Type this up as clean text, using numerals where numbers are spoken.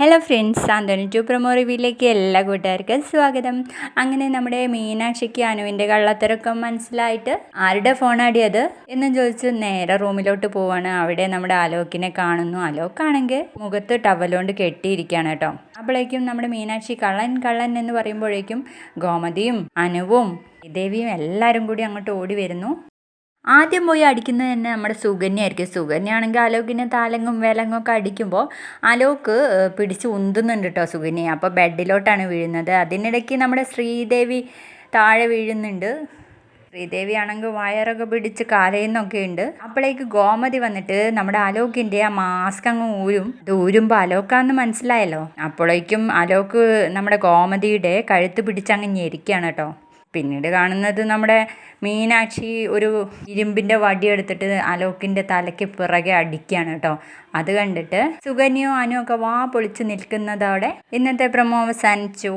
Hello friends, Santhwanam two promo റിവ്യൂയിലേക്ക് എല്ലാ കൂട്ടുകാർക്കും സ്വാഗതം. അങ്ങനെ നമ്മുടെ മീനാക്ഷിക്ക് അനുവിൻ്റെ കള്ളത്തരക്കം മനസ്സിലായിട്ട് ആരുടെ ഫോണാടിയത് എന്നും ചോദിച്ച് നേരെ റൂമിലോട്ട് പോവാണ്. അവിടെ നമ്മുടെ അലോക്കിനെ കാണുന്നു. അലോക്കാണെങ്കിൽ മുഖത്ത് ടവലുകൊണ്ട് കെട്ടിയിരിക്കുകയാണ് കേട്ടോ. അപ്പോഴേക്കും നമ്മുടെ മീനാക്ഷി കള്ളൻ കള്ളൻ എന്ന് പറയുമ്പോഴേക്കും ഗോമതിയും അനുവും ദേവിയും എല്ലാവരും കൂടി അങ്ങോട്ട് ഓടി വരുന്നു. ആദ്യം പോയി അടിക്കുന്നത് തന്നെ നമ്മുടെ സുകന്യായിരിക്കും. സുകന്യാണെങ്കിൽ അലോക്കിനെ താലങ്ങും വിലങ്ങും ഒക്കെ അടിക്കുമ്പോൾ അലോക്ക് പിടിച്ച് ഉന്തുന്നുണ്ട് കേട്ടോ സുകന്യെ. അപ്പോൾ ബെഡിലോട്ടാണ് വീഴുന്നത്. അതിനിടയ്ക്ക് നമ്മുടെ ശ്രീദേവി താഴെ വീഴുന്നുണ്ട്. ശ്രീദേവി ആണെങ്കിൽ വയറൊക്കെ പിടിച്ച് കരയുന്നൊക്കെ ഉണ്ട്. അപ്പോഴേക്ക് ഗോമതി വന്നിട്ട് നമ്മുടെ അലോക്കിൻ്റെ ആ മാസ്ക് അങ്ങ് ഊരുമ്പോൾ അലോക്കാന്ന് മനസ്സിലായല്ലോ. അപ്പോഴേക്കും അലോക്ക് നമ്മുടെ ഗോമതിയുടെ കഴുത്ത് പിടിച്ചങ്ങ് ഞെരിക്കുകയാണ് കേട്ടോ. പിന്നീട് കാണുന്നത് നമ്മുടെ മീനാക്ഷി ഒരു ഇരുമ്പിൻ്റെ വടി എടുത്തിട്ട് അലോക്കിൻ്റെ തലയ്ക്ക് പിറകെ അടിക്കുകയാണ് കേട്ടോ. അത് കണ്ടിട്ട് സുകന്യയും അനു ഒക്കെ വാ പൊളിച്ച് നിൽക്കുന്നതോടെ ഇന്നത്തെ പ്രൊമോ അവസാനിച്ചു.